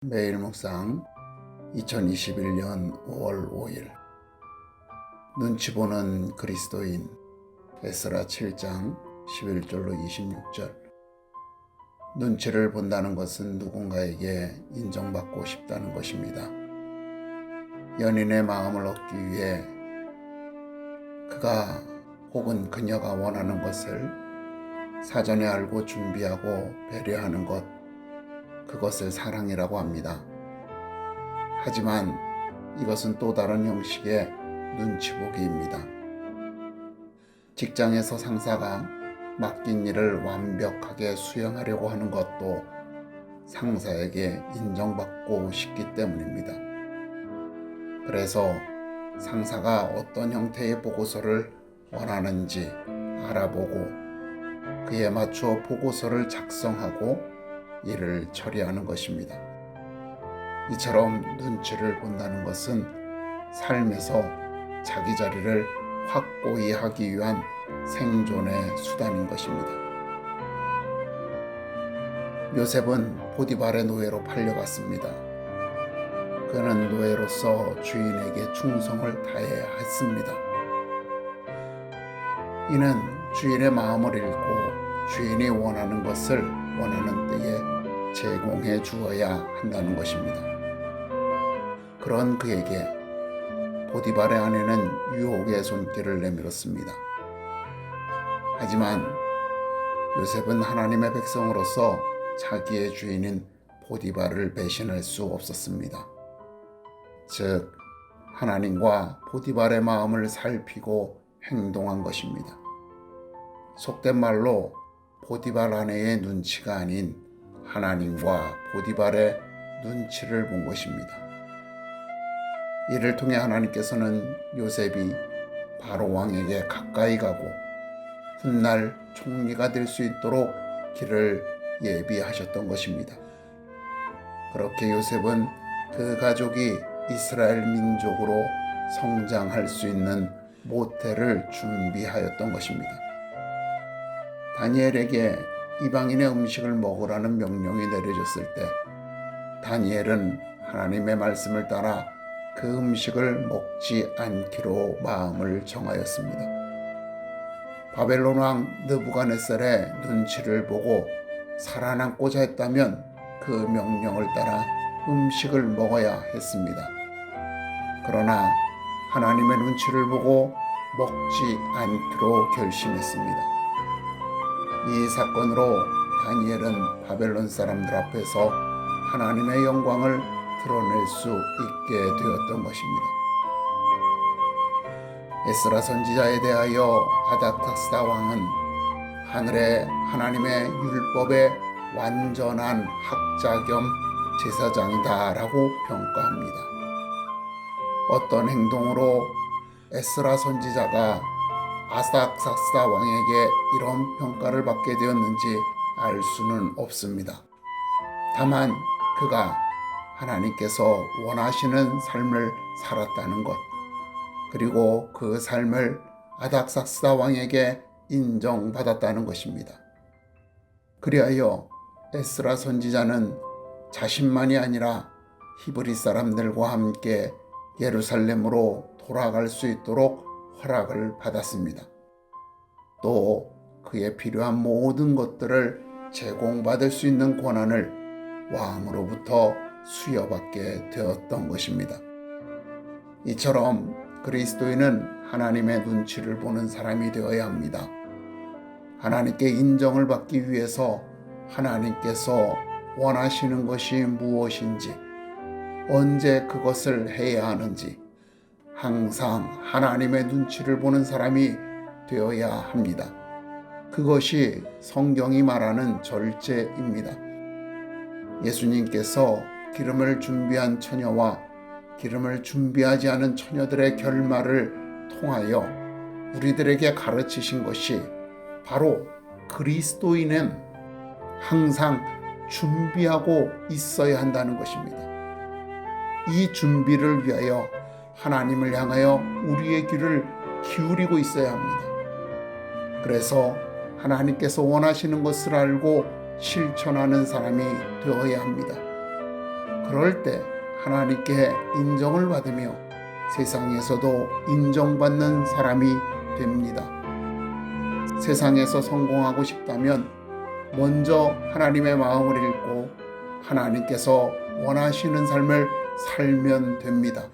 매일 묵상 2021년 5월 5일 눈치 보는 그리스도인 에스라 7장 11절로 26절. 눈치를 본다는 것은 누군가에게 인정받고 싶다는 것입니다. 연인의 마음을 얻기 위해 그가 혹은 그녀가 원하는 것을 사전에 알고 준비하고 배려하는 것, 그것을 사랑이라고 합니다. 하지만 이것은 또 다른 형식의 눈치보기입니다. 직장에서 상사가 맡긴 일을 완벽하게 수행하려고 하는 것도 상사에게 인정받고 싶기 때문입니다. 그래서 상사가 어떤 형태의 보고서를 원하는지 알아보고 그에 맞추어 보고서를 작성하고 일을 처리하는 것입니다. 이처럼 눈치를 본다는 것은 삶에서 자기 자리를 확고히 하기 위한 생존의 수단인 것입니다. 요셉은 보디발의 노예로 팔려갔습니다. 그는 노예로서 주인에게 충성을 다해야 했습니다. 이는 주인의 마음을 읽고 주인이 원하는 것을 원하는 때에 제공해 주어야 한다는 것입니다. 그런 그에게 보디발의 아내는 유혹의 손길을 내밀었습니다. 하지만 요셉은 하나님의 백성으로서 자기의 주인인 보디발을 배신할 수 없었습니다. 즉, 하나님과 보디발의 마음을 살피고 행동한 것입니다. 속된 말로 보디발 아내의 눈치가 아닌 하나님과 보디발의 눈치를 본 것입니다. 이를 통해 하나님께서는 요셉이 바로 왕에게 가까이 가고 훗날 총리가 될 수 있도록 길을 예비하셨던 것입니다. 그렇게 요셉은 그 가족이 이스라엘 민족으로 성장할 수 있는 모태를 준비하였던 것입니다. 다니엘에게 이방인의 음식을 먹으라는 명령이 내려졌을 때 다니엘은 하나님의 말씀을 따라 그 음식을 먹지 않기로 마음을 정하였습니다. 바벨론 왕 느부갓네살의 눈치를 보고 살아남고자 했다면 그 명령을 따라 음식을 먹어야 했습니다. 그러나 하나님의 눈치를 보고 먹지 않기로 결심했습니다. 이 사건으로 다니엘은 바벨론 사람들 앞에서 하나님의 영광을 드러낼 수 있게 되었던 것입니다. 에스라 선지자에 대하여 아닥사스다 왕은 하늘의 하나님의 율법의 완전한 학자 겸 제사장이다 라고 평가합니다. 어떤 행동으로 에스라 선지자가 아닥사스다 왕에게 이런 평가를 받게 되었는지 알 수는 없습니다. 다만 그가 하나님께서 원하시는 삶을 살았다는 것, 그리고 그 삶을 아닥사스다 왕에게 인정받았다는 것입니다. 그리하여 에스라 선지자는 자신만이 아니라 히브리 사람들과 함께 예루살렘으로 돌아갈 수 있도록 허락을 받았습니다. 또 그에 필요한 모든 것들을 제공받을 수 있는 권한을 왕으로부터 수여받게 되었던 것입니다. 이처럼 그리스도인은 하나님의 눈치를 보는 사람이 되어야 합니다. 하나님께 인정을 받기 위해서 하나님께서 원하시는 것이 무엇인지, 언제 그것을 해야 하는지 항상 하나님의 눈치를 보는 사람이 되어야 합니다. 그것이 성경이 말하는 절제입니다. 예수님께서 기름을 준비한 처녀와 기름을 준비하지 않은 처녀들의 결말을 통하여 우리들에게 가르치신 것이 바로 그리스도인은 항상 준비하고 있어야 한다는 것입니다. 이 준비를 위하여 하나님을 향하여 우리의 귀를 기울이고 있어야 합니다. 그래서 하나님께서 원하시는 것을 알고 실천하는 사람이 되어야 합니다. 그럴 때 하나님께 인정을 받으며 세상에서도 인정받는 사람이 됩니다. 세상에서 성공하고 싶다면 먼저 하나님의 마음을 읽고 하나님께서 원하시는 삶을 살면 됩니다.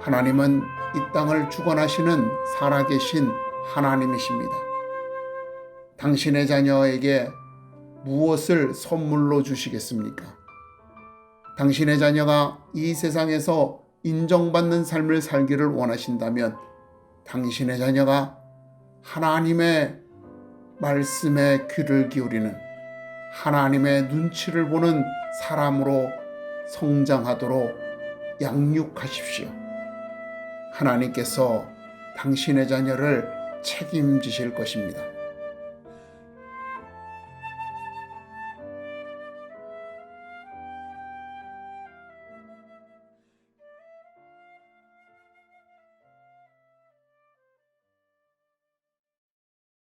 하나님은 이 땅을 주관하시는 살아계신 하나님이십니다. 당신의 자녀에게 무엇을 선물로 주시겠습니까? 당신의 자녀가 이 세상에서 인정받는 삶을 살기를 원하신다면 당신의 자녀가 하나님의 말씀에 귀를 기울이는 하나님의 눈치를 보는 사람으로 성장하도록 양육하십시오. 하나님께서 당신의 자녀를 책임지실 것입니다.